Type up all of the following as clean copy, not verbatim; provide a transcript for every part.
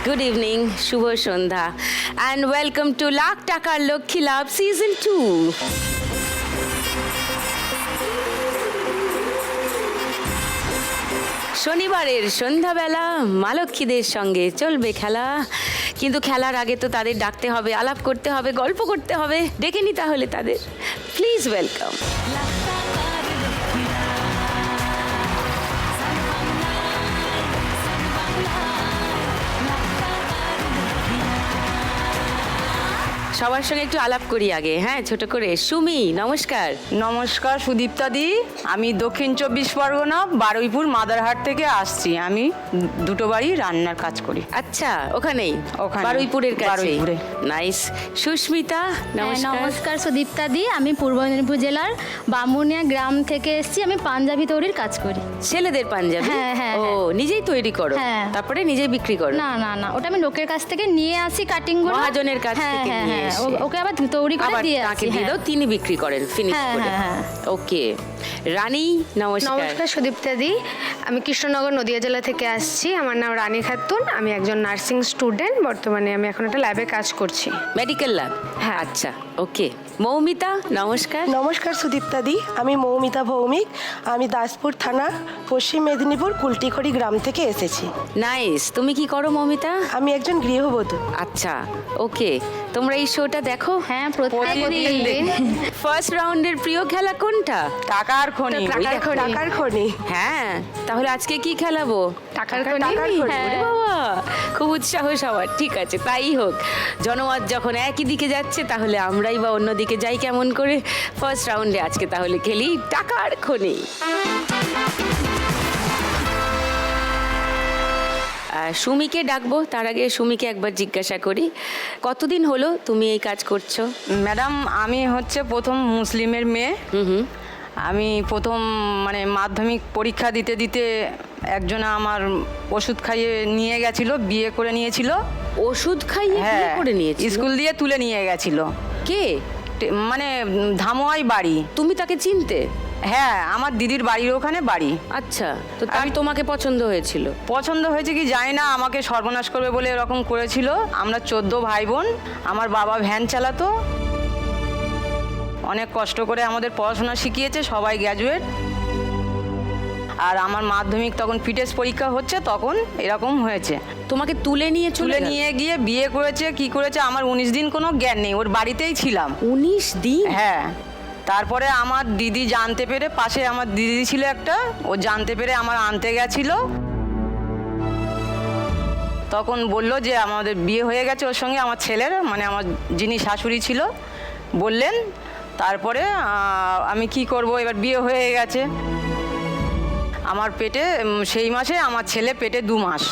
Good evening, Shubho Sandhya, and welcome to lakh টাকার লক্ষ্মী লাভ season 2. শনিবারের সন্ধ্যাবেলা মা লক্ষ্মীদের সঙ্গে চলবে খেলা, কিন্তু খেলার আগে তো তাদের ডাকতে হবে, আলাপ করতে হবে, গল্প করতে হবে। ডেকে নি তাহলে তাদের, প্লিজ ওয়েলকাম। সবার সঙ্গে একটু আলাপ করি আগে, হ্যাঁ, ছোট করে। সুমি, নমস্কার। নমস্কার সুদীপ্তা দি, আমি দক্ষিণ 24 পরগনা বারুইপুর মাদারহাট থেকে আসছি। আমি দুটো বাড়ি রান্নার কাজ করি। আচ্ছা, ওখানেই ওখানে, বারুইপুরের কাছে। বারুইপুরে। নাইস। সুস্মিতা, নমস্কার। নমস্কার সুদীপ্তা দি, আমি পূর্ব মেদিনীপুর জেলার বামুনিয়া গ্রাম থেকে এসেছি। আমি পাঞ্জাবি তৈরির কাজ করি। ছেলেদের পাঞ্জাবি? হ্যাঁ, হ্যাঁ, ও, হ্যাঁ। নিজেই তৈরি করো? হ্যাঁ। তারপরে নিজেই বিক্রি করো? না না না, ওটা আমি লোকের কাছ থেকে নিয়ে আসি, কাটিং করে। মহাজনের কাছ থেকে নিয়ে এসে। ওকে আবার তৈরি করে আবার দিয়ে তাকে আসি। দিয়ে দাও, তিনি বিক্রি করেন ফিনিশ হ্যাঁ, করে। হ্যাঁ, হ্যাঁ। ওকে। রানী, নমস্কার। নমস্কার সুদীপ্তা দি, আমি কৃষ্ণনগর নদিয়া জেলা থেকে আসছি। আমার নাম রানী খাতুন, আমি একজন নার্সিং স্টুডেন্ট। বর্তমানে আমি এখন একটা ল্যাবে কাজ করছি। Medical lab? হ্যাঁ। আচ্ছা, ওকে। মৌমিতা, নমস্কার। নমস্কার সুদীপ্তা দি, আমি মৌমিতা ভৌমিক। আমি দাসপুর থানা, পশ্চিম মেদিনীপুর কুলটিখড়ি গ্রাম থেকে এসেছি। নাইস। তুমি কি করো মৌমিতা? আমি একজন গৃহবধূ। আচ্ছা, ওকে। তোমরা এই শোটা দেখো? হ্যাঁ, প্রত্যেকদিন। ফার্স্ট রাউন্ডের প্রিয় খেলা কোনটা? টাকার খনি। টাকার খনি। হ্যাঁ, তাহলে আজকে কি খেলাবো? টাকার খনি। টাকার খনি। হ্যাঁ। ওরে বাবা, খুব উৎসাহ সবার। ঠিক আছে, তাই হোক। জনমত যখন একই দিকে যাচ্ছে, তাহলে আমরাই বা অন্যদিকে যাই কেমন করে? ফার্স্ট রাউন্ডে আজকে তাহলে খেলি টাকার খনি। সুমিকে ডাকবো, তার আগে সুমিকে একবার জিজ্ঞাসা করি, কতদিন হলো তুমি এই কাজ করছো? ম্যাডাম, আমি হচ্ছে প্রথম মুসলিমের মেয়ে। হুম। আমি প্রথম মানে মাধ্যমিক পরীক্ষা দিতে দিতে একজনা আমার ওষুধ খাইয়ে নিয়ে গেছিল, বিয়ে করে নিয়েছিল। ওষুধ খাইয়ে বিয়ে করে নিয়েছি? স্কুল দিয়ে তুলে নিয়ে গেছিল। কে? মানে ধামোয়াই বাড়ি। তুমি তাকে চিনতে? হ্যাঁ, আমার দিদির বাড়ির ওখানে বাড়ি। আচ্ছা, তো তার তোমাকে পছন্দ হয়েছিল? পছন্দ হয়েছে কি জানি না, আমাকে সর্বনাশ করবে বলে এরকম করেছিল। আমরা 14 ভাই বোন। আমার বাবা ভ্যান চালাতো, অনেক কষ্ট করে আমাদের পড়াশোনা শিখিয়েছে, সবাই গ্র্যাজুয়েট। আর আমার মাধ্যমিক তখন ফিটেস্ট পরীক্ষা হচ্ছে, তখন এরকম হয়েছে। তোমাকে তুলে নিয়ে তুলে নিয়ে গিয়ে বিয়ে করেছে, কি করেছে আমার 19 দিন কোনো জ্ঞান নেই, ওর বাড়িতেই ছিলাম। 19 দিন? হ্যাঁ। তারপরে আমার দিদি জানতে পেরে, পাশে আমার দিদি ছিল একটা, ও জানতে পেরে আমার আনতে গেছিল। তখন বলল যে আমাদের বিয়ে হয়ে গেছে ওর সঙ্গে, আমার ছেলের, মানে আমার যিনি শাশুড়ি ছিল বললেন। তারপরে আমি কি করব, এবার বিয়ে হয়ে গেছে। আমার পেটে সেই মাসে আমার ছেলে পেটে 2 মাস।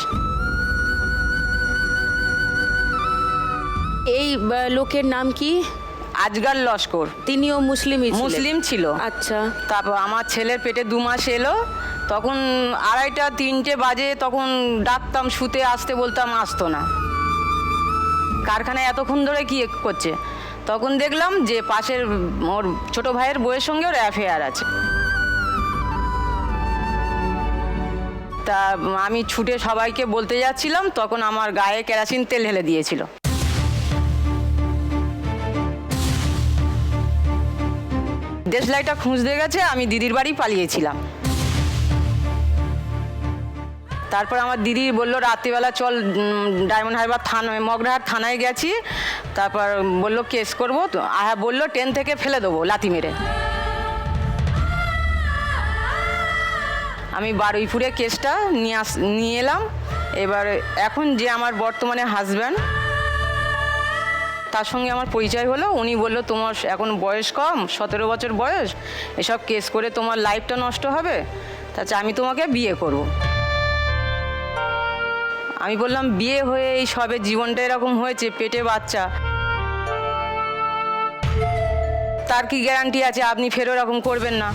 এই লোকের নাম কি? আজগার লস্কর। তিনিও মুসলিমই ছিলেন? মুসলিম ছিল। আচ্ছা। তারপর আমার ছেলের পেটে 2 মাস এলো, তখন 2:30 3টে বাজে, তখন ডাকতাম শুতে, আসতে বলতাম, আসতো না। কারখানায় এতক্ষণ ধরে কি করছে? তখন দেখলাম যে পাশের ওর ছোট ভাইয়ের বউয়ের সঙ্গে ওর অ্যাফেয়ার আছে। তা আমি ছুটে সবাইকে বলতে যাচ্ছিলাম, তখন আমার গায়ে কেরোসিন তেল ঢেলে দিয়েছিল। দেশলাইটা খুঁজতে গেছে, আমি দিদির বাড়ি পালিয়েছিলাম। তারপর আমার দিদি বললো রাত্রিবেলা চল ডায়মন্ড হারবার থানায়, মগরাহাট থানায় গেছি। তারপর বললো কেস করবো, তো বললো 10 থেকে ফেলে দেবো লাথি মেরে। আমি বারুইপুরে কেসটা নিয়ে এলাম। এবার এখন যে আমার বর্তমানে হাজব্যান্ড, তার সঙ্গে আমার পরিচয় হলো। উনি বললো তোমার এখন বয়স কম, 17 বছর বয়স, এসব কেস করে তোমার লাইফটা নষ্ট হবে, তাছাড়া আমি তোমাকে বিয়ে করব। আমি বললাম বিয়ে হয়ে এই সবে জীবনটা এরকম হয়েছে, পেটে বাচ্চা, তার কি গ্যারান্টি আছে আপনি ফের এরকম করবেন না?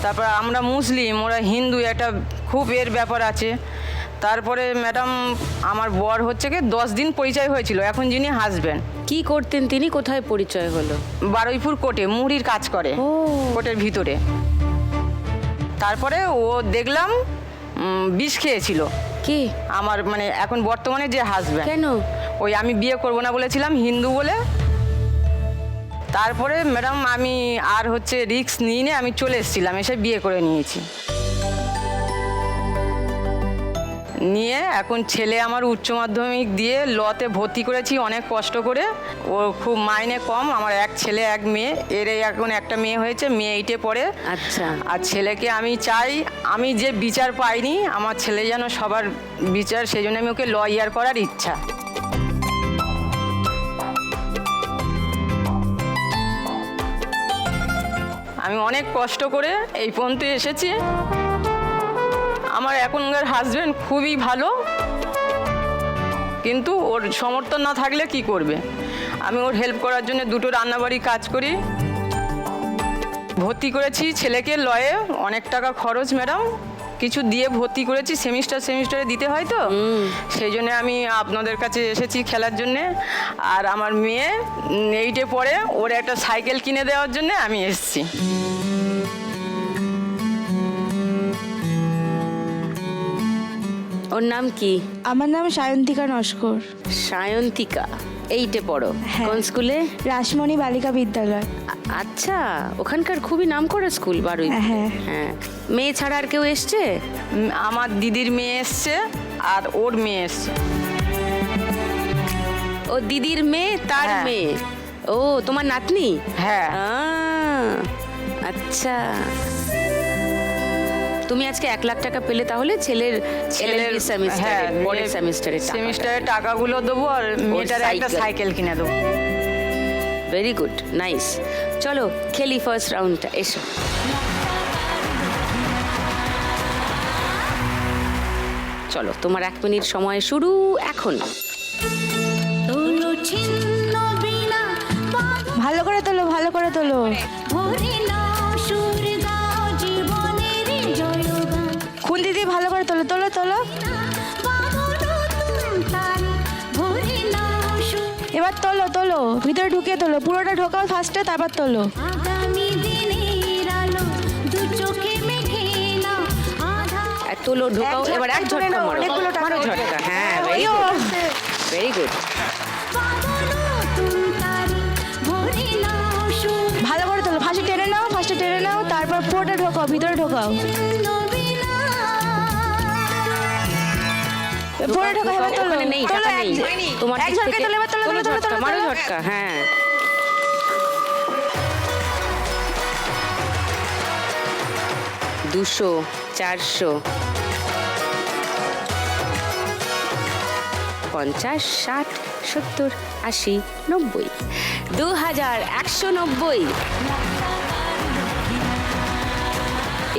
তারপর আমরা মুসলিম, ওরা হিন্দু, একটা খুব এর ব্যাপার আছে। তারপরে ম্যাডাম আমার বর হচ্ছে কি 10 দিন পরিচয় হয়েছিল, এখন যিনি হাজব্যান্ড। কি করতেন তিনি? কোথায় পরিচয় হলো? বারুইপুর কোর্টে মুহুরির কাজ করে, কোর্টের ভিতরে। তারপরে ও দেখলাম বিষ খেয়েছিল। কে? আমার মানে এখন বর্তমানে যে হাজব্যান্ড। কেন? ওই আমি বিয়ে করব না বলেছিলাম হিন্দু বলে, তারপরে ম্যাডাম আমি আর হচ্ছে রিস্ক নিয়ে আমি চলে এসেছিলাম, এসে বিয়ে করে নিয়েছি। নিয়ে এখন ছেলে আমার উচ্চ মাধ্যমিক দিয়ে লতে ভর্তি করেছি অনেক কষ্ট করে। ও খুব মাইনে কম, আমার এক ছেলে এক মেয়ে, এর এখন একটা মেয়ে হয়েছে, মেয়ে 8-এ পড়ে। আচ্ছা। আর ছেলেকে আমি চাই, আমি যে বিচার পাইনি আমার ছেলে যেন সবার বিচার, সেই জন্য আমি ওকে লয়ার করার ইচ্ছা। আমি অনেক কষ্ট করে এই পর্যন্ত এসেছি। আমার এখনকার হাজব্যান্ড খুবই ভালো, কিন্তু ওর সমর্থন না থাকলে কি করবে। আমি ওর হেল্প করার জন্য 2টো রান্নাবাড়ি কাজ করি। ভর্তি করেছি ছেলেকে লয়ে, অনেক টাকা খরচ ম্যাডাম, কিছু দিয়ে ভর্তি করেছি, সেমিস্টারে দিতে হয় তো, সেই জন্য আমি আপনাদের কাছে এসেছি খেলার জন্যে। আর আমার মেয়ে 8-এ পড়ে, ওর একটা সাইকেল কিনে দেওয়ার জন্য আমি এসেছি। ওর নাম কি? আমার নাম সায়ন্তিকা নস্কর। সায়ন্তিকা, 8-এ পড়ো। হ্যাঁ। কোন স্কুলে? রাসমণি বালিকা বিদ্যালয়। আচ্ছা, ওখানকার খুবই নামকরা স্কুল বারুই। হ্যাঁ। হ্যাঁ। মেয়ে ছাড়া আর কেউ এসছে? আমার দিদির মেয়ে এসছে আর ওর মেয়ে এসছে। ও দিদির মেয়ে, তার হ্যাঁ। মেয়ে। ও তোমার নাতনি? হ্যাঁ। আচ্ছা, তুমি আজকে 1 লাখ টাকা পেলে, তাহলে ছেলের সেমিস্টারে, পরের সেমিস্টারে টাকাগুলো দেবো আর মেয়েটার একটা সাইকেল কিনে দেবো। Very good, nice. চলো খেলি ফার্স্ট রাউন্ডটা, এসো। চলো, তোমার 1 মিনিট সময় শুরু এখন। ভালো করে তোলো, ভালো করে তোলো। খুন্তি দিয়ে ভালো করে তোলো, তোলো তোলো। এবার তোলো তোলো, ভিতরে ঢুকিয়ে তোলো, পুরোটা ঢোকাও ফার্স্টে, তারপর তোলো। আর তোলো, ঢোকাও, এবার এক ঝটকা মারো, মারো ঝটকা। হ্যাঁ, ভেরি গুড, ভেরি গুড। ভালো করে তোলো, ফার্স্টে টেনে নাও, ফার্স্টে টেনে নাও, তারপর পুরোটা ঢোকাও, ভিতরে ঢোকাও। পুরো ঢোকাও, এবার তোলো। ওখানে নেই, টাকা নেই। তোমার এক দিক ঝটকায় থেকে তোলো, এবার তোলো, তোলো তোলো, ঝটকা, তোলো, মারো তোলো। ঝটকা। হ্যাঁ, 200, 400, 50, 60, 70, 80, 90, 2190।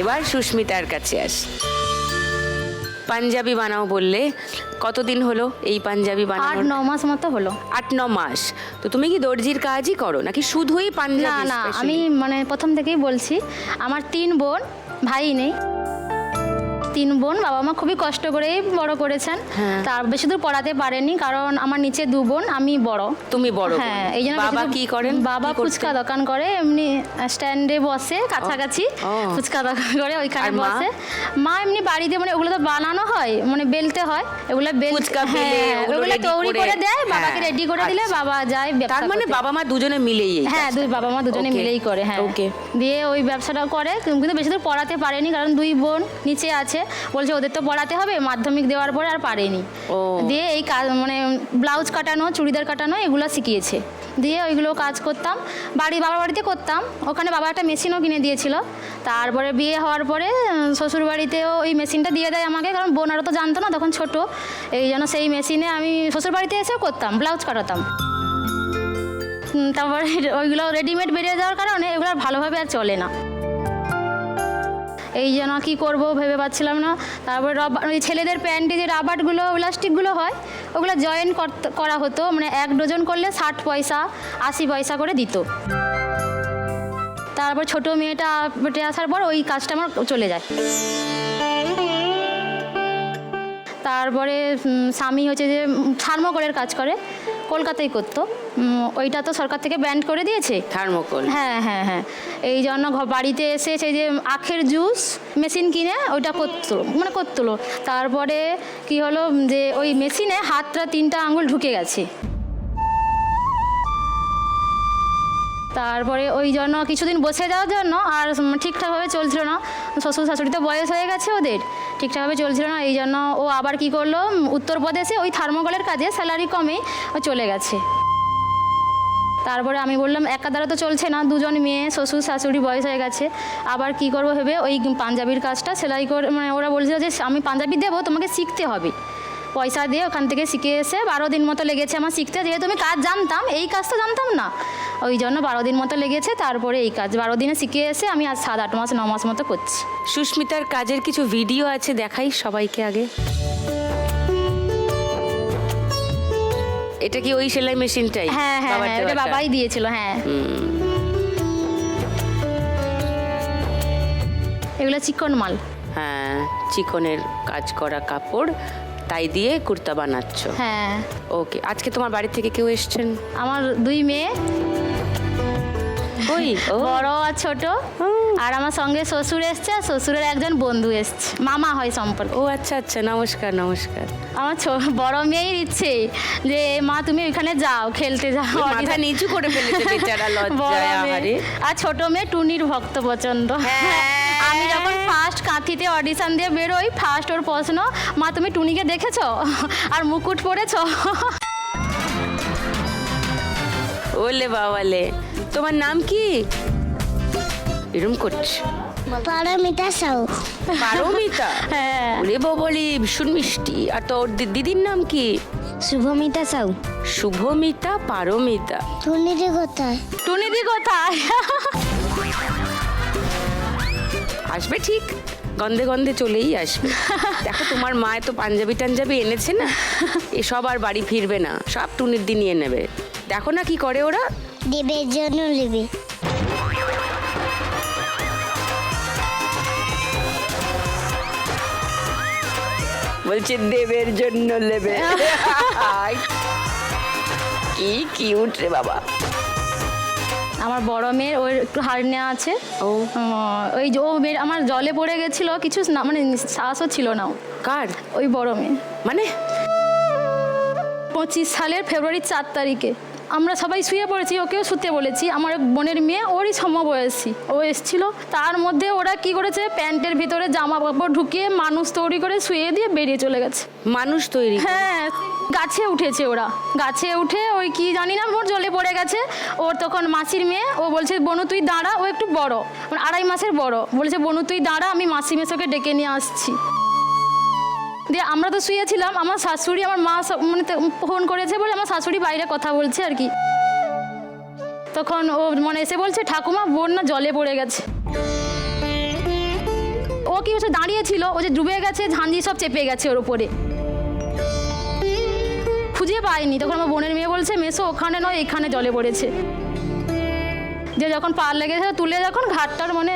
এবার সুস্মিতার কাছে আসি। পাঞ্জাবি বানাও বললে, কতদিন হলো এই পাঞ্জাবি বানানো? 8-9 মাস মতো হলো। 8-9 মাস। তো তুমি কি দর্জির কাজই করো নাকি শুধুই না পাঞ্জাবি? না, আমি মানে প্রথম থেকেই বলছি, আমার 3 বোন, ভাই নেই। 3 বোন, বাবা মা খুবই কষ্ট করেই বড় করেছেন। তার বেশি দূর পড়াতে পারেনি, কারণ আমার নিচে 2 বোন, আমি বড়। তুমি বড়? হ্যাঁ, এই জন্য বাবা কি করেন? বাবা কি করতেন? ফুচকা দোকান করে, এমনি স্ট্যান্ডে বসে কাছাকাছি, ফুচকা দোকান করে ওইখানে আর মা? বসে। মা এমনি বাড়িতে, মানে ওগুলো তো বানানো হয়, মানে বেলতে হয়, এগুলো ফুচকা বেলে, ওগুলো ওগুলো ready তৈরি করে দেয়, বাবাকে হ্যাঁ, রেডি করে দিলে আচ্ছা। বাবা যায় ব্যবসা তার মানে করতে। বাবা মা দুজনে মিলেই এই হ্যাঁ, কাজটা। বাবা মা দুজনে Okay, মিলেই করে। হ্যাঁ, okay। দিয়ে ওই ব্যবসাটা করে, কিন্তু বেশি দূর পড়াতে পারেনি, কারণ 2 বোন নিচে আছে, বলছে ওদের তো পড়াতে হবে, মাধ্যমিক দেওয়ার পরে আর পারেনি। ও। দিয়ে এই কাজ, মানে ব্লাউজ কাটানো, চুড়িদার কাটানো, এগুলো শিখিয়েছে। দিয়ে ওইগুলো কাজ করতাম, বাবার বাড়িতে করতাম। ওখানে বাবা একটা মেশিনও কিনে দিয়েছিল। তারপরে বিয়ে হওয়ার পরে শ্বশুর বাড়িতেও ওই মেশিনটা দিয়ে দেয় আমাকে, কারণ বোন আরও তো জানতো না তখন, ছোট। এই জন্য সেই মেশিনে আমি শ্বশুর বাড়িতে এসেও করতাম, ব্লাউজ কাটাতাম। তারপরে ওইগুলো রেডিমেড বেরিয়ে যাওয়ার কারণে এগুলো আর ভালোভাবে আর চলে না। এই জন্য কী করবো ভেবে পাচ্ছিলাম না। তারপরে ওই ছেলেদের প্যান্টে যে রাবারগুলো, প্লাস্টিকগুলো হয়, ওগুলো জয়েন করা হতো, মানে 1 ডজন করলে 60 পয়সা 80 পয়সা করে দিত। তারপর ছোট মেয়েটা পেটে আসার পর ওই কাজটা আমার চলে যায়। তারপরে স্বামী হচ্ছে যে থার্মোকলের কাজ করে, কলকাতায় করতো, ওইটা তো সরকার থেকে ব্যান্ড করে দিয়েছে। থার্মোকল। হ্যাঁ হ্যাঁ হ্যাঁ, এই জন্য বাড়িতে এসে সেই যে আখের জুস মেশিন কিনে ওইটা করতো। তারপরে কি হলো যে ওই মেশিনে হাতটা 3টা আঙুল ঢুকে গেছে। তারপরে ওই জন্য কিছুদিন বসে যাওয়ার জন্য আর ঠিকঠাকভাবে চলছিল না। শ্বশুর শাশুড়ি তো বয়স হয়ে গেছে, ওদের ঠিকঠাকভাবে চলছিল না। এই জন্য ও আবার কি করলো, উত্তরপ্রদেশে ওই থার্মোকলের কাজে স্যালারি কমে ও চলে গেছে। তারপরে আমি বললাম একা দ্বারা তো চলছে না, 2জন মেয়ে, শ্বশুর শাশুড়ি বয়স হয়ে গেছে, আবার কি করবো ভেবে ওই পাঞ্জাবির কাজটা সেলাই করে, মানে ওরা বলছিল যে আমি পাঞ্জাবি দেবো, তোমাকে শিখতে হবে, পয়সা দিয়ে ওখান থেকে শিখে এসে 12 দিন মতো লেগেছে আমার শিখতে। যেহেতু আমি কাজ জানতাম, এই কাজটা জানতাম না, ওই জন্য 12 দিন মতো লেগেছে। তারপরে এই কাজ 12 দিনে শিখে এসে আমি আজ 7-8 মাস 9 মাস মতো করছি। সুস্মিতার কাজের কিছু ভিডিও আছে, দেখাই সবাইকে আগে। এটা কি ওই সেলাই মেশিনটাই? হ্যাঁ হ্যাঁ বাবার হ্যাঁ, ওটা দেওয়াটা? বাবাই দিয়েছিল। হ্যাঁ, এগুলো চিকন মাল। হ্যাঁ, চিকনের কাজ করা কাপড়, তাই দিয়ে কুর্তা বানাচ্ছ। হ্যাঁ, ওকে, আজকে তোমার বাড়ি থেকে কেউ এসছেন? আমার 2 মেয়ে, ওই ও বড় আর ছোট, আর আমার সঙ্গে শ্বশুর এসছে, আর শ্বশুরের একজন বন্ধু এসছে, মামা হয় সম্পর্ক। ও আচ্ছা আচ্ছা, নমস্কার নমস্কার। আমার বড় মেয়ের ইচ্ছে যে মা তুমি ওখানে যাও, খেলতে যাও। মাথা নিচু করে ফেলেছে বেচারা, লজ্জায় আহারে। আর ছোট মেয়ে টুনির ভক্ত প্রচন্ড। আমি যখন ফার্স্ট কাঁথিতে অডিশন দিয়ে বেরোই, ফার্স্ট ওর প্রশ্ন, মা তুমি টুনিকে দেখেছো আর মুকুট পরেছো? ওলে বাবালে, তোমার নাম কি? এরম করছে? পারমিতা সাউ। পারমিতা? হ্যাঁ। ওরে বাবালে, ভীষণ মিষ্টি। আর তোর দিদির নাম কি? শুভমিতা সাউ। শুভমিতা, পারমিতা। টুনিদি কোথায়? টুনিদি কোথায়? আসবে ঠিক, গন্ধে গন্ধে চলেই আসবে। দেখো তোমার মা তো পাঞ্জাবি টাঞ্জাবি এনেছে না, এসব আর বাড়ি ফিরবে না, সব টুনির দিন নিয়ে নেবে। দেখো না কি করে ওরা। দেবের জন্য নেবে। বলছে দেবের জন্য নেবে। কি কিউট রে বাবা। আমার বড় মেয়ের ওর একটু হার্নিয়া আছে। ও ওই যে ও আমার জলে পড়ে গেছিল, কিছু না মানে শ্বাসও ছিল না। কার? ওই বড় মেয়ে। মানে 25 সালের ফেব্রুয়ারি 4 তারিখে আমরা সবাই শুয়ে পড়েছি, ওকেও শুতে বলেছি। আমার বোনের মেয়ে ওরই সমবয়সী, ও এসেছিল। তার মধ্যে ওরা কি করেছে, প্যান্টের ভিতরে জামা কাপড় ঢুকিয়ে মানুষ তৈরি করে শুয়ে দিয়ে বেরিয়ে চলে গেছে। মানুষ তৈরি? হ্যাঁ, গাছে উঠেছে ওরা, গাছে উঠে ওই কি জানি না ওর জলে পড়ে গেছে। ওর তখন মাসির মেয়ে, ও বলছে বনু তুই দাঁড়া, ও একটু বড়, মানে 2.5 মাসের বড়, বলেছে বনু তুই দাঁড়া, আমি মাসি মেশোকে ডেকে নিয়ে আসছি। দিয়ে আমরা তো শুয়েছিলাম, আমার শাশুড়ি আমার মা মানে ফোন করেছে বলে আমার শাশুড়ি বাইরে কথা বলছে আর কি। তখন ও মানে এসে বলছে ঠাকুমা বোন না জলে পড়ে গেছে। ও কি হচ্ছে দাঁড়িয়েছিল, ও যে ডুবে গেছে, ঝাঁঝি সব চেপে গেছে ওর উপরে, খুঁজে পাইনি। তখন আমার বোনের মেয়ে বলছে মেসো ওখানে নয়, এখানে জলে পড়েছে। যে যখন পার লেগেছে তুলে যখন ঘাটটার মানে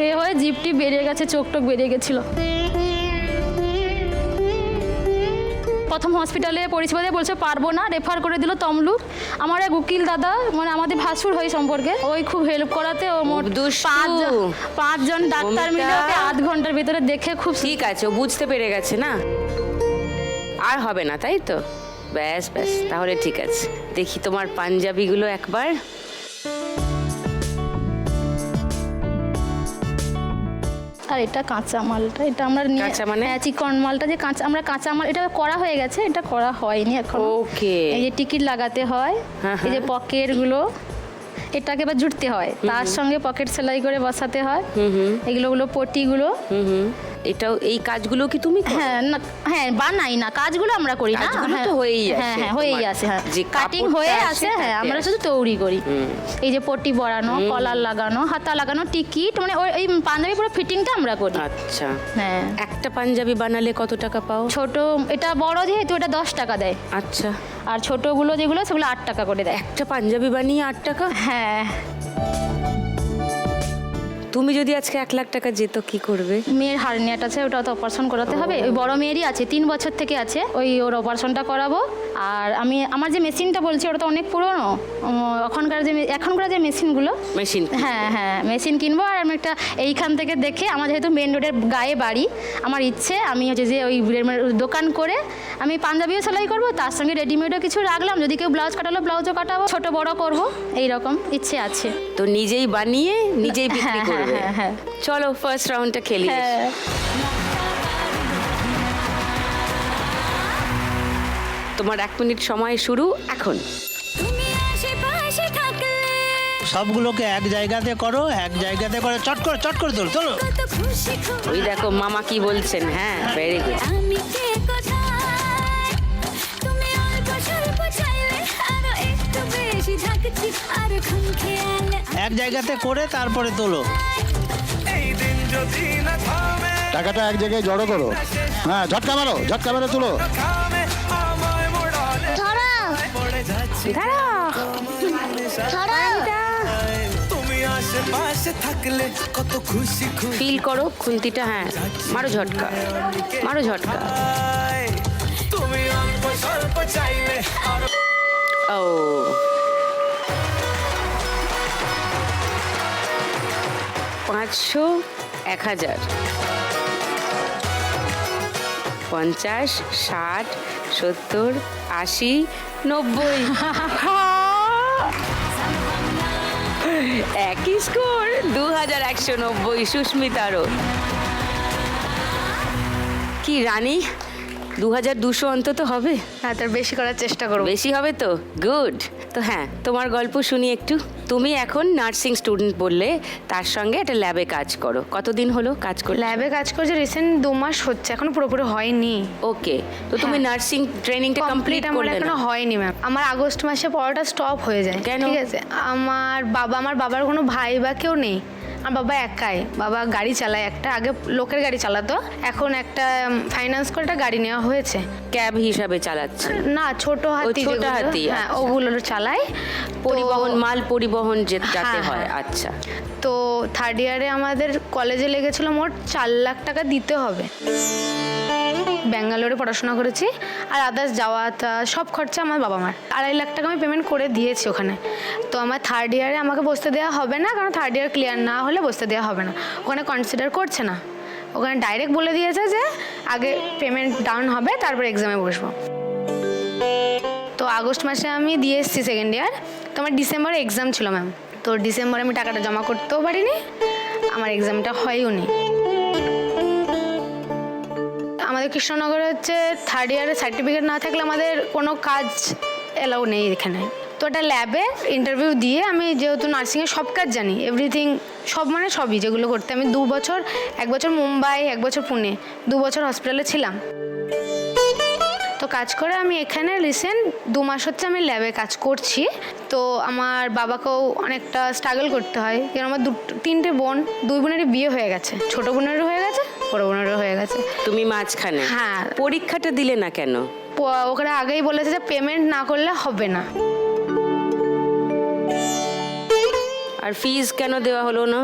এ হয়ে জিপটি বেরিয়ে গেছে, চোখ টোক বেরিয়ে গেছিলো। প্রথম হসপিটালে পরিষেবা দিয়ে বলছে পারবো না, রেফার করে দিল তমলুক। আমার এক উকিল দাদা, মানে আমাদের ভাসুর হয় সম্পর্কে, ওই খুব হেল্প করাতে ও মোট 5 জন ডাক্তার মিলে ওকে 8 ঘন্টার ভিতরে দেখে খুব ঠিক আছে, ও বুঝতে পেরে গেছে না, আর হবে না, তাই তো? ব্যাস ব্যাস, তাহলে ঠিক আছে। দেখি তোমার পাঞ্জাবিগুলো একবার। আর এটা কাঁচা মালটা, এটা আমরা কাঁচা মানে? চিকন মালটা যে কাঁচা, আমরা কাঁচা মাল এটা করা হয়ে গেছে, এটা করা হয়নি এখন। ওকে। এই যে টিকিট লাগাতে হয়, এই যে পকেটগুলো এটাকে এবার জুড়তে হয়, তার সঙ্গে পকেট সেলাই করে বসাতে হয়, এগুলো পটিগুলো। এটাও, এই কাজগুলো কি তুমি করো? হ্যাঁ না, হ্যাঁ বানাই না, কাজগুলো আমরা করি না। কাজগুলো তো হয়েই আসে, হ্যাঁ হ্যাঁ হয়েই তোমার আসে, হ্যাঁ যে কাটিং কাপড়টা হয়ে আসে আসে, হ্যাঁ তাতে আমরা আসে। শুধু তৈরি করি। এই যে পটি বড়ানো, কলার লাগানো, হাতা লাগানো, টিকিট, মানে ওই এই পাঞ্জাবি পুরো ফিটিংটা আমরা করি। আচ্ছা, হ্যাঁ। একটা পাঞ্জাবি বানালে কত টাকা পাও? ছোট এটা বড় যেহেতু এটা 10 টাকা দেয়, আচ্ছা। আর ছোটগুলো যেগুলো সেগুলো 8 টাকা করে দেয়। একটা পাঞ্জাবি বানিয়ে 8 টাকা? হ্যাঁ। তুমি যদি আজকে 1 লাখ টাকা যেত কি করবে? মেয়ের হার্নিয়াটা আছে, ওটা তো অপারেশন করাতে হবে। ওই বড় মেয়েরই আছে, 3 বছর থেকে আছে, ওর অপারেশনটা করাবো। আর আমার যে মেশিনটা বলছি ওটা তো অনেক পুরনো। এখনকার যে মেশিনগুলো, মেশিন? হ্যাঁ মেশিন কিনবো। আর আমি একটা এইখান থেকে দেখে, আমার যেহেতু মেন রোডের গায়ে বাড়ি, আমার ইচ্ছে আমি হচ্ছে যে ওই দোকান করে আমি পাঞ্জাবিও সেলাই করবো, তার সঙ্গে রেডিমেডও কিছু রাখলাম। যদি কেউ ব্লাউজ কাটালো ব্লাউজও কাটাবো, ছোট বড় করবো, এইরকম ইচ্ছে আছে। তো নিজেই বানিয়ে নিজেই বিক্রি করবে? হ্যাঁ। চলো ফার্স্ট রাউন্ডটা খেলি। হ্যাঁ। তোমার 1 মিনিট সময় শুরু এখন। সবগুলোকে এক জায়গাতে করো, এক জায়গাতে করে চট করে তোলো। ওই দেখো মামা কি বলছেন। হ্যাঁ, ভেরি গুড। এক জায়গাতে করে তারপরে তোলো। টাকাটা এক জায়গায় জড়ো করো, হ্যাঁ, ঝটকা মারো তুলো। ফিল করো খুন্তিটা। হ্যাঁ, মারো ঝটকা। ও, 500, 1000, 50, 60, 70, 80, 90। একই স্কোর, 2190 সুস্মিতারও। কি রানী, 2200 অন্তত হবে? হ্যাঁ, তার বেশি করার চেষ্টা করবো। বেশি হবে তো? গুড। তো হ্যাঁ, তোমার গল্প শুনি একটু। তুমি এখন নার্সিং স্টুডেন্ট বললে, তার সঙ্গে একটা ল্যাবে কাজ করো। কতদিন হলো কাজ করো? ল্যাবে কাজ করছে রিসেন্ট 2 মাস হচ্ছে, এখনো পুরোপুরি হয়নি। ওকে, তো তুমি হ্যাঁ। নার্সিং ট্রেনিংটা কমপ্লিট আমার করলে এখনো না? হয়নি ম্যাম। আমার আগস্ট মাসে পড়াটা স্টপ হয়ে যায়। কেন? ঠিক আছে, আমার বাবার কোনো ভাই বা কেউ নেই। আমার বাবা একাই, বাবা গাড়ি চালায় একটা, আগে লোকের গাড়ি চালাতো, এখন একটা ফাইন্যান্স করে একটা গাড়ি নেওয়া হয়েছে। ক্যাব হিসাবে চালাচ্ছে? না, ছোট হাতি। ছোট হাতি, হ্যাঁ, আচ্ছা। ওগুলো চালায়। মাল পরিবহন যাতে হ্যাঁ, হয়। হ্যাঁ। আচ্ছা। তো 3rd ইয়ারে আমাদের কলেজে লেগেছিল মোট 4 লাখ টাকা দিতে হবে। ব্যাঙ্গালোরে পড়াশোনা করেছি, আর আদার্স যাওয়া সব খরচা আমার বাবা মার। 2.5 লাখ টাকা আমি পেমেন্ট করে দিয়েছি ওখানে। তো আমার 3rd ইয়ারে আমাকে বসতে দেওয়া হবে না, কারণ 3rd ইয়ার ক্লিয়ার না হলে বসতে দেওয়া হবে না। ওখানে কনসিডার করছে না, ওখানে ডাইরেক্ট বলে দিয়েছে যে আগে পেমেন্ট ডাউন হবে, তারপর এক্সামে বসবো। তো আগস্ট মাসে আমি দিয়ে এসেছি 2nd ইয়ার। তো আমার ডিসেম্বরে এক্সাম ছিল ম্যাম। তো ডিসেম্বরে আমি টাকাটা জমা করতেও পারিনি, আমার এক্সামটা হয়ও নি। আমাদের কৃষ্ণনগরে হচ্ছে 3rd ইয়ারের সার্টিফিকেট না থাকলে আমাদের কোনো কাজ এলাও নেই এখানে। তো এটা ল্যাবে ইন্টারভিউ দিয়ে আমি যেহেতু নার্সিংয়ের সব কাজ জানি, এভরিথিং, সবই যেগুলো করতে, আমি 2 বছর, 1 বছর মুম্বাই, 1 বছর পুনে, 2 বছর হসপিটালে ছিলাম। তো কাজ করে আমি এখানে রিসেন্ট 2 মাস হচ্ছে আমি ল্যাবে কাজ করছি। তো আমার বাবাকেও অনেকটা স্ট্রাগল করতে হয়, কারণ আমার 3টে বোন, 2 বোনেরই বিয়ে হয়ে গেছে, ছোটো বোনেরও হয়ে গেছে, বড় বোনেরও হয়ে গেছে। তুমি মাঝখানে? হ্যাঁ। পরীক্ষাটা দিলে না কেন? ওখানে আগেই বলেছে যে পেমেন্ট না করলে হবে না। আর ফিজ কেন দেওয়া হলো না?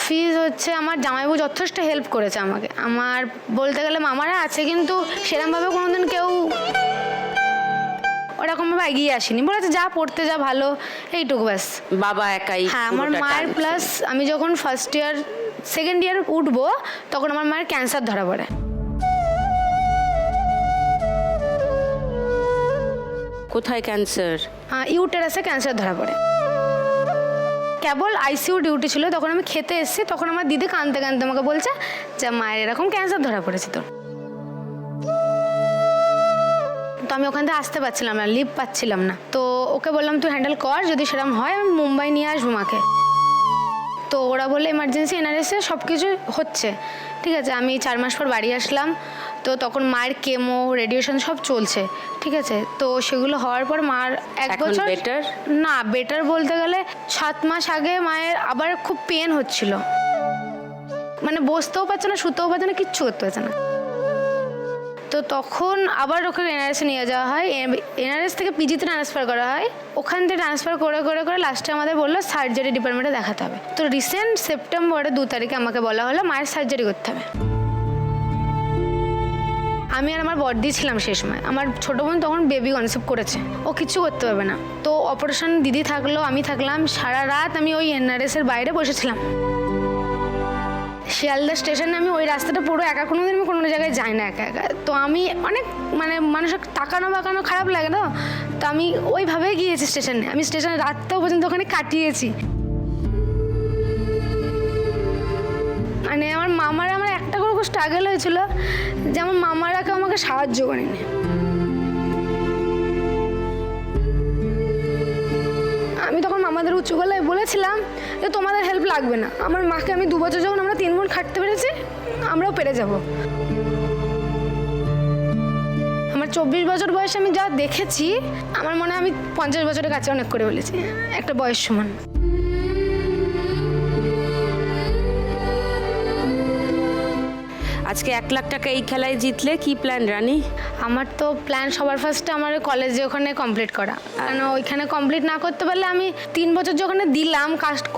ফিজ হচ্ছে আমার জামাইবাবু যথেষ্ট হেল্প করেছে আমাকে। আমার বলতে গেলে মামারা আছে, কিন্তু সেরকমভাবে কোনোদিন কেউ ওরকমভাবে এগিয়ে আসেনি, বলেছে যা পড়তে যা ভালো, এইটুকু ব্যাস। বাবা একাই? হ্যাঁ, আমার মায়ের প্লাস আমি যখন 1st ইয়ার 2nd ইয়ার উঠবো, তখন আমার মায়ের ক্যান্সার ধরা পড়ে। কোথায় ক্যান্সার? ইউটেরাসে ক্যান্সার ধরা পড়ে। কেবল আইসিইউ ডিউটি ছিল, তখন আমি খেতে এসেছি, তখন আমার দিদি কাঁদতে কাঁদতে আমাকে বলছে যে মায়ের এরকম ক্যান্সার ধরা পড়েছে তোর। তো আমি ওখান থেকে আসতে পারছিলাম না, লিভ পাচ্ছিলাম না। তো ওকে বললাম তুই হ্যান্ডেল কর, যদি সেরকম হয় আমি মুম্বাই নিয়ে আসবো মাকে। তো ওরা বললে এমার্জেন্সি এনআরএসে সব কিছু হচ্ছে, ঠিক আছে। আমি 4 মাস পর বাড়ি আসলাম। তো তখন মায়ের কেমো, রেডিয়েশন সব চলছে, ঠিক আছে। তো সেগুলো হওয়ার পর মার 1 বছর বেটার? না, বেটার বলতে গেলে 7 মাস আগে মায়ের আবার খুব পেন হচ্ছিল, মানে বসতেও পারছে না, শুতেও পারছে না, কিচ্ছু করতে পারছে না। তো তখন আবার ওকে এনআরএসে নিয়ে যাওয়া হয়, এনআরএস থেকে পিজিতে ট্রান্সফার করা হয়, ওখান থেকে ট্রান্সফার করে করে করে লাস্টে আমাদের বললো সার্জারি ডিপার্টমেন্টে দেখাতে হবে। তো রিসেন্ট সেপ্টেম্বরের 2 তারিখে আমাকে বলা হলো মায়ের সার্জারি করতে হবে। আমি আর আমার বড়দি ছিলাম সেই সময়, আমার ছোটো বোন তখন বেবি কনসেপ্ট করেছে, ও কিছু করতে পারবে না। তো অপারেশন দিদি থাকলো, আমি থাকলাম, সারা রাত আমি ওই এনআরএসের বাইরে বসেছিলাম। শিয়ালদা স্টেশনে আমি ওই রাস্তাটা পুরো একা, কোনোদিন আমি কোনো জায়গায় যাই না একা একা। তো আমি অনেক মানে মানুষের তাকানো বাকানো খারাপ লাগে না, তো আমি ওইভাবেই গিয়েছি স্টেশনে। আমি স্টেশনে রাতটাও পর্যন্ত ওখানে কাটিয়েছি। মানে আমার মামারা, আমার একটা করে স্ট্রাগল হয়েছিল যে আমার মামারা কেউ আমাকে সাহায্য করেনি। আমি তখন মামাদের উঁচু গলায় বলেছিলাম যে তোমাদের হেল্প লাগবে না। আমার মাকে আমি 2 বছর যখন আমরা 3 বোন খাটতে পেরেছি, আমরাও পেরে যাব। আমার 24 বছর বয়সে আমি যা দেখেছি, আমার মনে হয় আমি 50 বছরের কাছে অনেক করে বলেছি, একটা বয়স সমান। আজকে 1 লাখ টাকা এই খেলায় জিতলে কি প্ল্যান রানী? আমার তো প্ল্যান সবার ফার্স্টে আমার কলেজে ওখানে কমপ্লিট করা, কারণ ওইখানে কমপ্লিট না করতে পারলে আমি 3 বছর যখন দিলাম,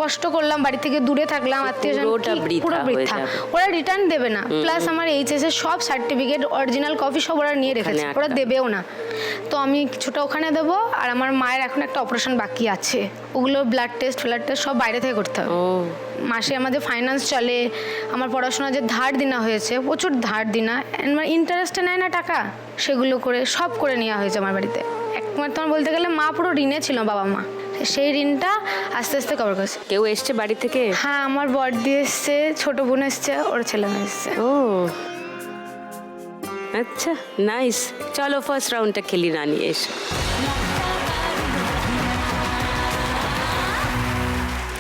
কষ্ট করলাম, বাড়ি থেকে দূরে থাকলাম, পুরোটা পুরো বৃথা। ওরা রিটার্ন দেবে না, প্লাস আমার এইচএস এর সব সার্টিফিকেট, অরিজিনাল কপি সব ওরা নিয়ে রেখেছে, ওরা দেবেও না। তো আমি কিছুটা ওখানে দেবো, আর আমার মায়ের এখন একটা অপারেশন বাকি আছে, ওগুলো ব্লাড টেস্ট সব বাইরে থেকে করতে হবে। মাসে আমাদের ফাইন্যান্স চলে, আমার পড়াশোনা যে ধার দেনা হয়েছে, প্রচুর ধার দেনা, আমার ইন্টারেস্টে নেয় না টাকা, সেগুলো করে সব করে নেওয়া হয়েছে আমার বাড়িতে। একমাত্র তোমার বলতে গেলে মা পুরো ঋণে ছিল, বাবা মা, সেই ঋণটা আস্তে আস্তে কভার করছে। কেউ এসছে বাড়ি থেকে? হ্যাঁ, আমার বড়দি এসছে, ছোট বোন এসছে, ওর ছেলে মেয়ে এসছে। ও আচ্ছা, নাইস। চলো ফার্স্ট রাউন্ডটা খেলি রানী, এসো।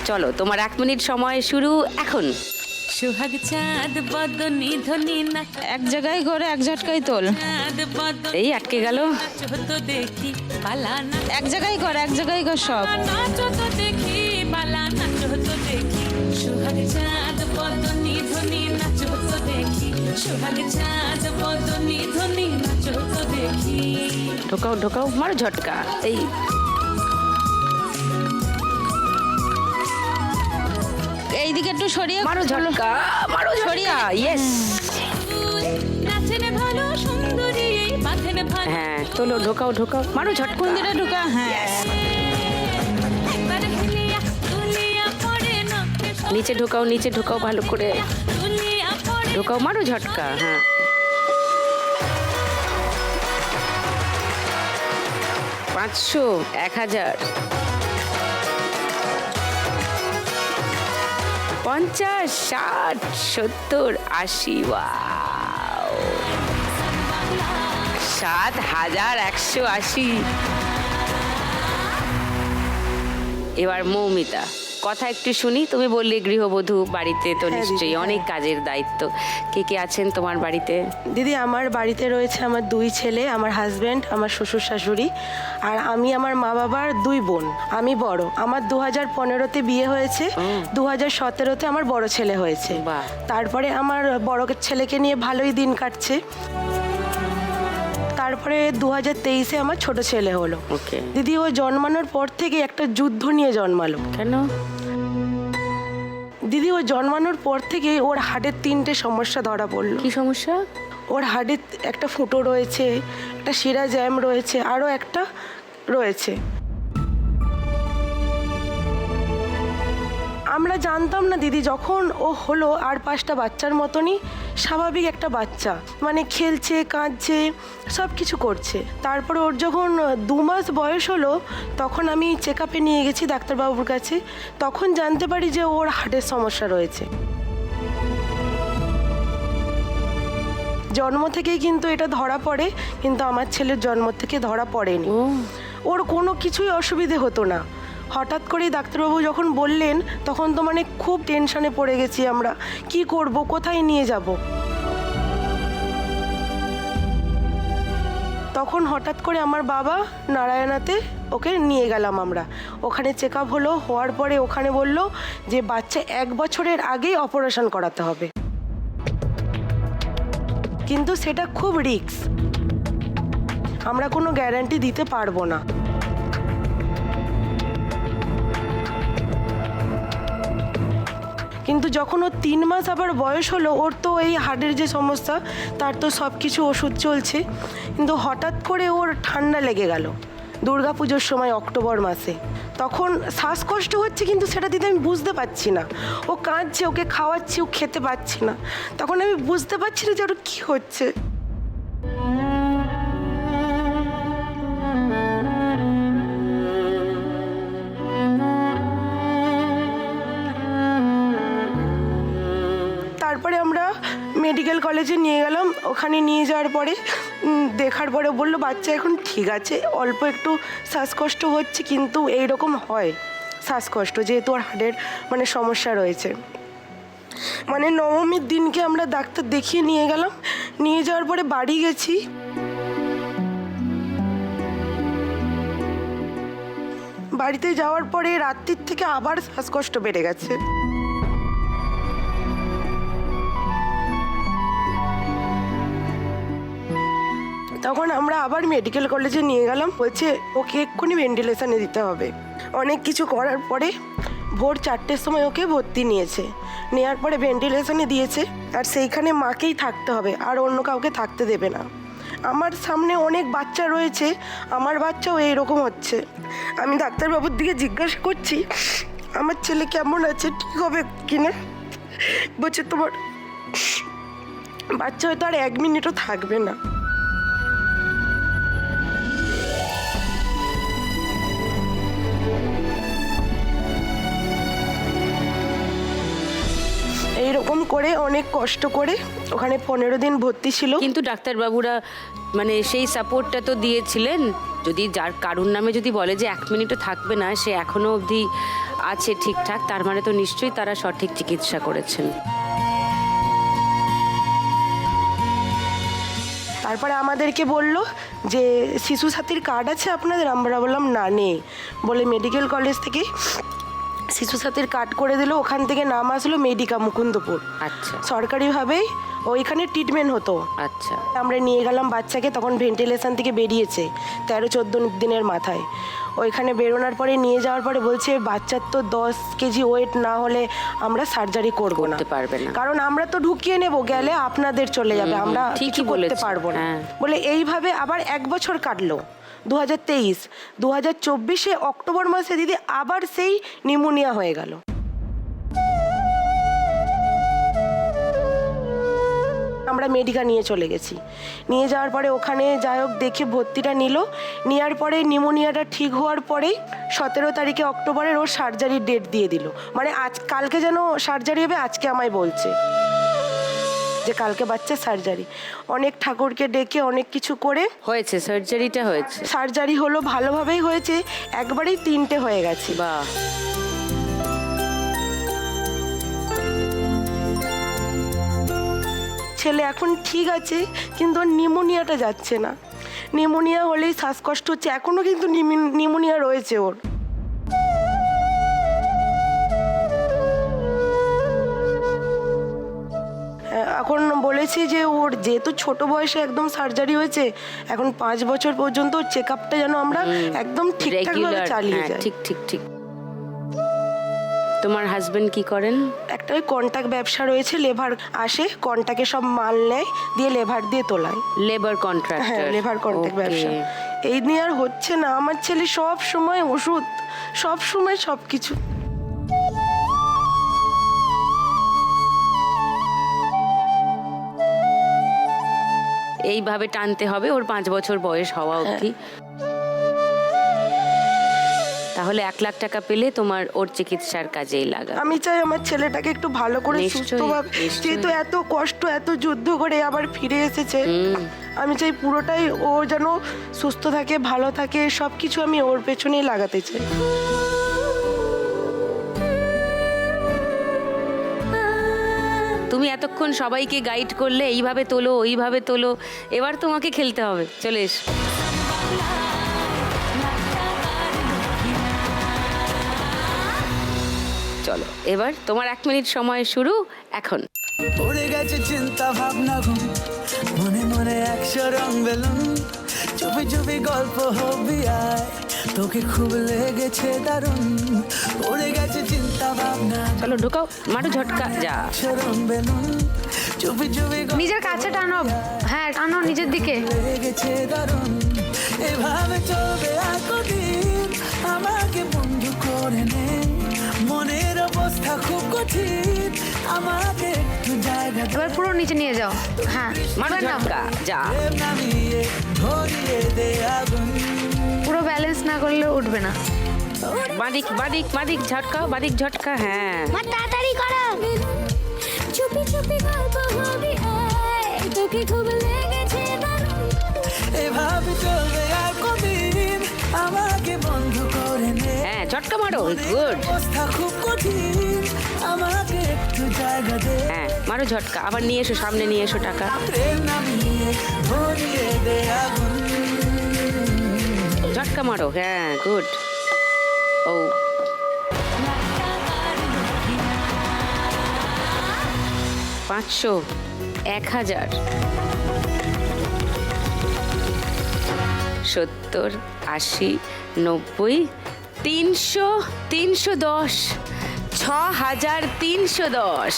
চলো, তোমার 1 মিনিট সময় শুরু এখন। সোহাগ চাঁদ বদনি ধনি না, এক জায়গায় করে এক ঝটকায় তোল, এই আটকে গেল। তো দেখি বালা না, এক জায়গায় কর সব, নাচো তো দেখি বালা, নাচো তো দেখি। সোহাগ চাঁদ বদনি ধনি নাচো তো দেখি, সোহাগ চাঁদ বদনি ধনি নাচো তো দেখি। ঢোকাও ঢোকাও, মারো ঝটকা। এই এইদিকে একটু সরিয়ে মারো ঝটকা, মারো ঝটকা। ইয়েস, নাচেন ভালো সুন্দরী এই বাঁধেন ভালো। হ্যাঁ তোলো, ঢোকাও ঢোকাও, মারো ঝটকা। কোন দিকে ঢোকা? হ্যাঁ, একবার হিলিয়া তুলিয়া পড়ে না, নিচে ঢোকাও, নিচে ঢোকাও ভালো করে, তুলিয়া পড়ে ঢোকাও, মারো ঝটকা। হ্যাঁ, 500, 1000, 50, 60, 70, 80, ওয়াও, 7180। এবার মৌমিতা, কথা একটু শুনি। তুমি বললে গৃহবধূ, বাড়িতে তো নিশ্চয়ই অনেক কাজের দায়িত্ব। কে কে আছেন তোমার বাড়িতে? দিদি, আমার বাড়িতে রয়েছে আমার 2 ছেলে, আমার হাজব্যান্ড, আমার শ্বশুর শাশুড়ি, আর আমি আমার মা বাবার 2 বোন। আমি বড়, আমার 2015-তে বিয়ে হয়েছে, 2017-তে আমার বড় ছেলে হয়েছে। বাহ। তারপরে আমার বড় ছেলেকে নিয়ে ভালোই দিন কাটছে। তারপরে 2023-এ আমার ছোট ছেলে হলো। ওকে দিদি, ও জন্মানোর পর থেকে একটা যুদ্ধ নিয়ে জন্মালো। কেন? দিদি, ও জন্মানোর পর থেকে ওর হার্টের 3টে সমস্যা ধরা পড়লো। কি সমস্যা? ওর হার্টে একটা ফুটো রয়েছে, একটা শিরা জ্যাম রয়েছে, আরও একটা রয়েছে। আমরা জানতাম না দিদি, যখন ও হলো আর 5টা বাচ্চার মতনই স্বাভাবিক একটা বাচ্চা, মানে খেলছে, কাঁদছে, সব কিছু করছে। তারপরে ওর যখন 2 মাস বয়স হলো, তখন আমি চেক আপে নিয়ে গেছি ডাক্তারবাবুর কাছে। তখন জানতে পারি যে ওর হার্টের সমস্যা রয়েছে। জন্ম থেকেই কিন্তু এটা ধরা পড়ে, কিন্তু আমার ছেলের জন্ম থেকে ধরা পড়েনি। ওর কোনো কিছুই অসুবিধে হতো না। হঠাৎ করেই ডাক্তারবাবু যখন বললেন, তখন তো মানে খুব টেনশনে পড়ে গেছি আমরা, কি করব, কোথায় নিয়ে যাব। তখন হঠাৎ করে আমার বাবা নারায়ণাতে ওকে নিয়ে গেলাম আমরা। ওখানে চেক আপ হলো, হওয়ার পরে ওখানে বলল যে বাচ্চা 1 বছরের আগেই অপারেশন করাতে হবে। কিন্তু সেটা খুব রিস্ক, আমরা কোনো গ্যারান্টি দিতে পারবো না। কিন্তু যখন ওর 3 মাস আবার বয়স হলো, ওর তো এই হার্টের যে সমস্যা, তার তো সব কিছু ওষুধ চলছে, কিন্তু হঠাৎ করে ওর ঠান্ডা লেগে গেল দুর্গাপুজোর সময় অক্টোবর মাসে। তখন শ্বাসকষ্ট হচ্ছে, কিন্তু সেটা দিদি আমি বুঝতে পারছি না। ও কাঁদছে, ওকে খাওয়াচ্ছি, ও খেতে পারছি না। তখন আমি বুঝতে পারছি না যে ওর কী হচ্ছে। তারপরে আমরা মেডিকেল কলেজে নিয়ে গেলাম। ওখানে নিয়ে যাওয়ার পরে দেখার পরে বললো বাচ্চা এখন ঠিক আছে, অল্প একটু শ্বাসকষ্ট হচ্ছে, কিন্তু এইরকম হয় শ্বাসকষ্ট যেহেতু ওর হার্টের মানে সমস্যা রয়েছে। মানে নবমীর দিনকে আমরা ডাক্তার দেখিয়ে নিয়ে গেলাম। নিয়ে যাওয়ার পরে বাড়ি গেছি। বাড়িতে যাওয়ার পরে রাত্রির থেকে আবার শ্বাসকষ্ট বেড়ে গেছে। তখন আমরা আবার মেডিকেল কলেজে নিয়ে গেলাম। বলছে ওকে এক্ষুনি ভেন্টিলেশনে দিতে হবে। অনেক কিছু করার পরে ভোর 4টের সময় ওকে ভর্তি নিয়েছে। নেওয়ার পরে ভেন্টিলেশনে দিয়েছে, আর সেইখানে মাকেই থাকতে হবে, আর অন্য কাউকে থাকতে দেবে না। আমার সামনে অনেক বাচ্চা রয়েছে, আমার বাচ্চাও এইরকম হচ্ছে। আমি ডাক্তারবাবুর দিকে জিজ্ঞাসা করছি আমার ছেলে কেমন আছে, ঠিক হবে কিনা। বলছে তোমার বাচ্চা হয়তো আর 1 মিনিটও থাকবে না। এইরকম করে অনেক কষ্ট করে ওখানে 15 দিন ভর্তি ছিল। কিন্তু ডাক্তারবাবুরা মানে সেই সাপোর্টটা তো দিয়েছিলেন। যদি যার কারুর নামে যদি বলে যে 1 মিনিটও থাকবে না, সে এখনো অবধি আছে ঠিকঠাক, তার মানে তো নিশ্চয়ই তারা সঠিক চিকিৎসা করেছেন। তারপরে আমাদেরকে বলল যে শিশু সাথীর কার্ড আছে আপনাদের? আমরা বললাম না, নেই। বলে মেডিকেল কলেজ থেকে শিশু সাথীর কার্ড করে দিল। ওখান থেকে নাম আসলো মেডিকা মুকুন্দপুর। আচ্ছা, সরকারিভাবেই ওইখানে ট্রিটমেন্ট হতো। আচ্ছা। আমরা নিয়ে গেলাম বাচ্চাকে, তখন ভেন্টিলেশন থেকে বেরিয়েছে 13-14 দিনের মাথায়। ওইখানে বেরোনোর পরে নিয়ে যাওয়ার পরে বলছে বাচ্চার তো 10 কেজি ওয়েট না হলে আমরা সার্জারি করবো না, করতে পারবে না, কারণ আমরা তো ঢুকিয়ে নেব, গেলে আপনাদের চলে যাবে, আমরা কিছু করতে পারবো না। বলে এইভাবে আবার 1 বছর কাটলো। 2023, 2024 অক্টোবর মাসে দিদি আবার সেই নিউমোনিয়া হয়ে গেল। আমরা মেডিকা নিয়ে চলে গেছি। নিয়ে যাওয়ার পরে ওখানে যাই হোক দেখে ভর্তিটা নিল। নেওয়ার পরে নিউমোনিয়াটা ঠিক হওয়ার পরেই 17 তারিখে অক্টোবরের ওর সার্জারির ডেট দিয়ে দিল। মানে কালকে যেন সার্জারি হবে, আজকে আমায় বলছে যে কালকে বাচ্চার সার্জারি। অনেক ঠাকুরকে ডেকে অনেক কিছু করে হয়েছে সার্জারিটা, হয়েছে সার্জারি হলো, ভালোভাবেই হয়েছে। একবারেই 3টে হয়ে গেছে। বাহ। ছেলে এখন ঠিক আছে, কিন্তু ওর নিউমোনিয়াটা যাচ্ছে না। নিউমোনিয়া হলেই শ্বাসকষ্ট হচ্ছে, এখনও কিন্তু নিউমোনিয়া রয়েছে ওর। এখন বলেছি যে ওর যেহেতু ছোট বয়সে একদম সার্জারি হয়েছে, এখন 5 বছর পর্যন্ত চেক আপটা যেন আমরা একদম ঠিকঠাকভাবে চালিয়ে যাই। ঠিক ঠিক ঠিক। তোমার হাজবেন্ড কি করেন? একটা ওই কন্ট্যাক্ট ব্যবসা রয়েছে, লেবার আসে, কন্ট্যাক্টে সব মাল নেয়, দিয়ে লেবার দিয়ে তোলায়। Labour contractor? হ্যাঁ, লেবার কন্ট্যাক্ট ব্যবসা। এই নিয়ে আর হচ্ছে না। আমার ছেলে সব সময় ওষুধ, সব সময় সব কিছু। এইভাবে টানতে হবে ওর 5 বছর বয়স হওয়া অবধি। তাহলে 1 লাখ টাকা পেলে তোমার ওর চিকিৎসার কাজেই লাগা। আমি চাই আমার ছেলেটাকে একটু ভালো করে সুস্থভাবে, যেহেতু এত কষ্ট এত যুদ্ধ করে আবার ফিরে এসেছে, আমি চাই পুরোটাই ও যেন সুস্থ থাকে, ভালো থাকে, সব কিছু আমি ওর পেছনেই লাগাতে চাই। তুমি এতক্ষণ সবাইকে গাইড করলে, এইভাবে তোলো ওইভাবে তোলো, এবার তোমাকে খেলতে হবে। চলে এসো। চলো এবার তোমার 1 মিনিট সময় শুরু এখন। উড়ে গেছে চিন্তা ভাবনা ঘুম, মনে মনে 100 রং বেলুন, চুপি চুপি গল্প হবি আয়, তোকে খুব লেগেছে দারুণ, উড়ে গেছে চিন্তা ভাবনা, চলো ঢোকাও, মারো ঝটকা, যা। 100 রং বেলুন, চুপি চুপি নিজের কাছে টানো, হ্যাঁ টানো নিজের দিকে। লেগেছে দারুণ, এভাবে চলবে আর কদিন, আমাকে বন্ধু করে নে, মনের অবস্থা খুব কঠিন, আমাকে একটু জায়গা দে। এবার পুরো নিচে নিয়ে যাও, হ্যাঁ মারো এবার নাও। ঝটকা, যা। নামিয়ে ধরিয়ে দে আগুন, পুরো ব্যালেন্স না করলে উঠবে না। বাদিক বাদিক বাদিক ঝটকা, বাদিক ঝটকা, হ্যাঁ। মা তাড়াতাড়ি করো। চুপি চুপি গল্প হবি আয়, তোকে খুব লেগেছে দারুণ। এভাবে চলবে আর কদিন, আমাকে বন্ধু করে নে, হ্যাঁ ঝটকা মারো, গুড। অবস্থা খুব কঠিন, আমাকে একটু জায়গা দে, হ্যাঁ মারো ঝটকা, আবার নিয়ে এসো, সামনে নিয়ে এসো টাকা। প্রেম নামিয়ে ধরিয়ে দে আগুন। ঝটকা মারো, হ্যাঁ গুড। ও 500, 1000, 70, 80, 90, 300, 310, 6310।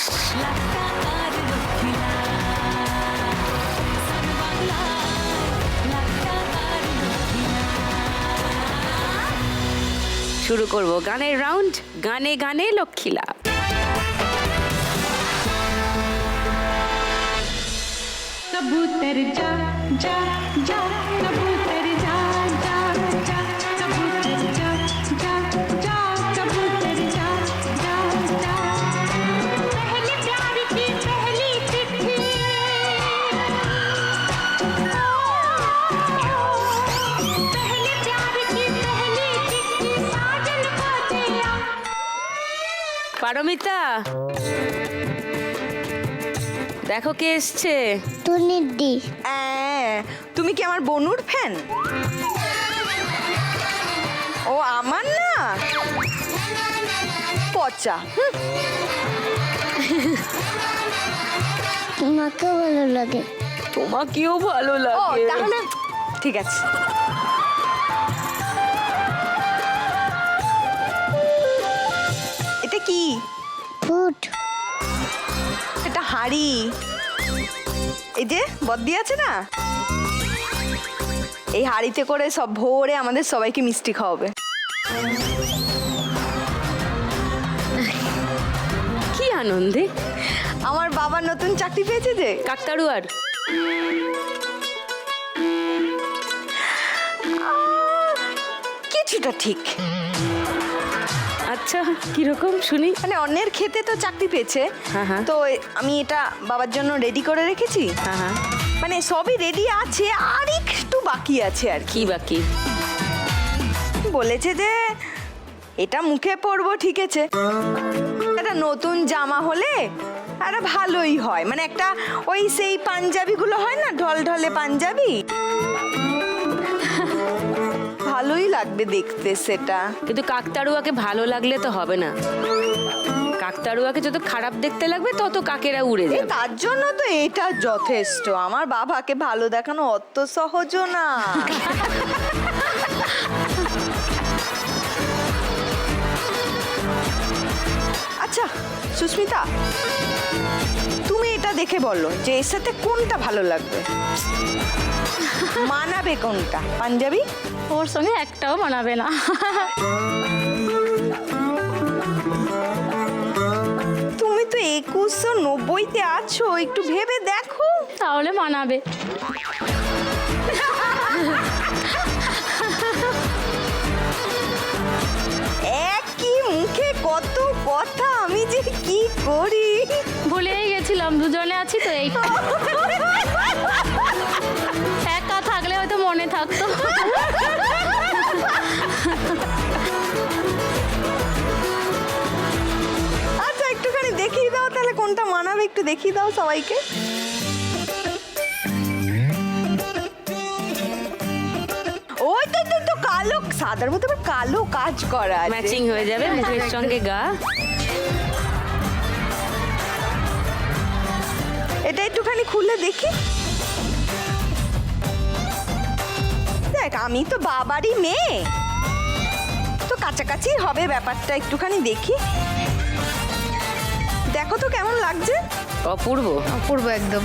শুরু করব গানের রাউন্ড, গানে গানে লক্ষ্মী লাভ। कबूतर जा जा जा, कबूतर जा जा जा, कबूतर जा जा जा, कबूतर जा जा जा। पहले प्यार की पहली चिट्ठी, पहले प्यार की पहली चिट्ठी साजन को दिया। পারমিতা, দেখো কে এসছে। টুনিদি তুমি কি আমার বনুর ফ্যান? ও আমার না, পচা। তোমাকে ভালো লাগে। তোমাকেও ভালো ও লাগে। তাহলে ঠিক আছে। এটা কি? ফুট। এটা হাঁড়ি। এই যে বদ্দি আছে না, এই হাঁড়িতে করে সব ভোরে আমাদের সবাইকে মিষ্টি খাওয়াবে। কি আনন্দে। আমার বাবা নতুন চাকরি পেয়েছে যে, কাকতাড়ুয়ার। কিছুটা ঠিক। আচ্ছা কিরকম শুনি। মানে অন্যের খেতে তো চাকরি পেয়েছে, হ্যাঁ, হ্যাঁ। তো আমি এটা বাবার জন্য রেডি করে রেখেছি। হ্যাঁ হ্যাঁ। মানে সবই রেডি আছে, আর একটু বাকি আছে আর কি। কি বাকি? বলেছে যে এটা মুখে পরবো, ঠিক আছে, একটা নতুন জামা হলে আরে ভালোই হয়, মানে একটা ওই সেই পাঞ্জাবিগুলো হয় না, ঢলঢলে পাঞ্জাবি, ভালোই লাগবে দেখতে সেটা। কিন্তু কাকতাড়ুয়াকে ভালো লাগলে তো হবে না। কাকতাড়ুয়াকে যত খারাপ দেখতে লাগবে তত কাকেরা উড়ে এই যাবে। তার জন্য তো এটা যথেষ্ট। আমার বাবাকে ভালো দেখানো অত সহজ না। আচ্ছা সুস্মিতা, তুমি এটা দেখে বলো যে এর সাথে কোনটা ভালো লাগবে, মানাবে কোনটা? পাঞ্জাবি? ওর সঙ্গে একটাও মানাবে না। তুমি তো 2190-তে আছো, একটু ভেবে দেখো। তাহলে মানাবে। একই মুখে কত কথা, আমি যে কি করি। ভুলেই গেছিলাম দুজনে আছি তো, এই একা থাকলে হয়তো মনে থাকতো। আচ্ছা একটুখানি দেখিয়ে দাও তাহলে কোনটা মানাবে, একটু দেখিয়ে দাও সবাইকে। ওই তো কালো, সাদার মধ্যে আবার কালো কাজ করা আছে। ম্যাচিং হয়ে যাবে মুখের সঙ্গে গা। এটা একটুখানি খুলে দেখি। দেখ, আমি তো বাবারই মেয়ে, তো কাছাকাছি হবে ব্যাপারটা, একটুখানি দেখি। দেখো তো কেমন লাগছে। অপূর্ব। অপূর্ব একদম।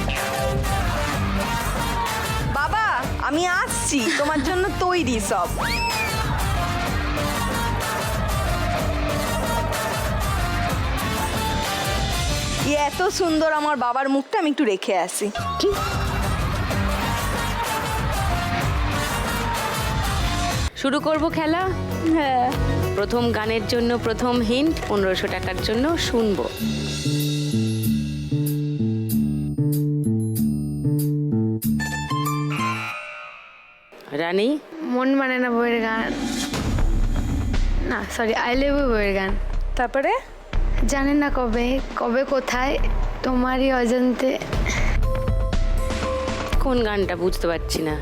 বাবা আমি আসছি, তোমার জন্য তৈরি সব। এত সুন্দর আমার বাবার মুখটা, আমি একটু রেখে আসি। শুরু করব খেলা। হ্যাঁ, প্রথম গানের জন্য প্রথম হিন্ট, 1500 টাকার জন্য শুনবো। রানী, মন মানে না বইয়ের গান, না সরি, আই লাভ ইউ বইয়ের গান। তারপরে জানেন না কবে কবে কোথায় তোমারই অজান্তে। কোন গানটা বুঝতে পারছি না।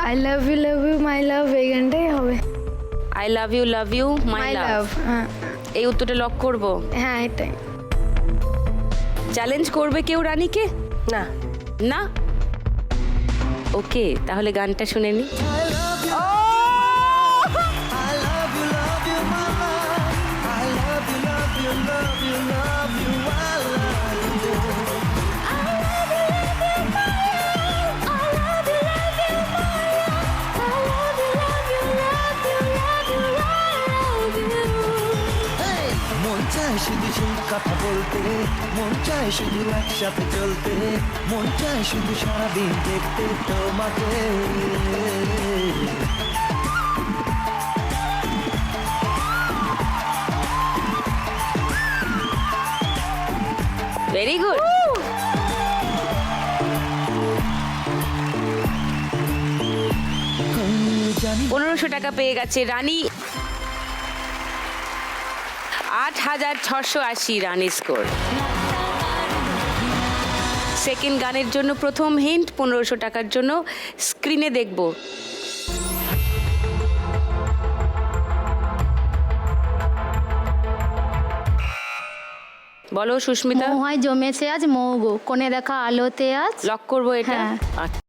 আই লাভ ইউ মাই লাভ, এই গানটাই হবে। আই লাভ ইউ মাই মাই লাভ। লাভ, হ্যাঁ এই উত্তরটা লক করব। হ্যাঁ এটাই। চ্যালেঞ্জ করবে কেউ রানীকে? না। না? ওকে, তাহলে গানটা শুনে নি। মন চায় শুধু সেই কথা বলতে, মন চায় শুধু একসাথে চলতে, মন চায় শুধু সারাদিন দেখতে তোমাকে। Very good. জানি 1500 টাকা পেয়ে গেছে রানী। 8680 রানী স্কোর। সেকেন্ড গানের জন্য প্রথম হিন্ট, 1500 টাকার জন্য স্ক্রিনে দেখব। বলো সুস্মিতা। মৌ হয় জমেছে আজ মৌ গো, কোণে দেখা আলোতে আজ। লক করবো এটা। হ্যাঁ। আচ্ছা।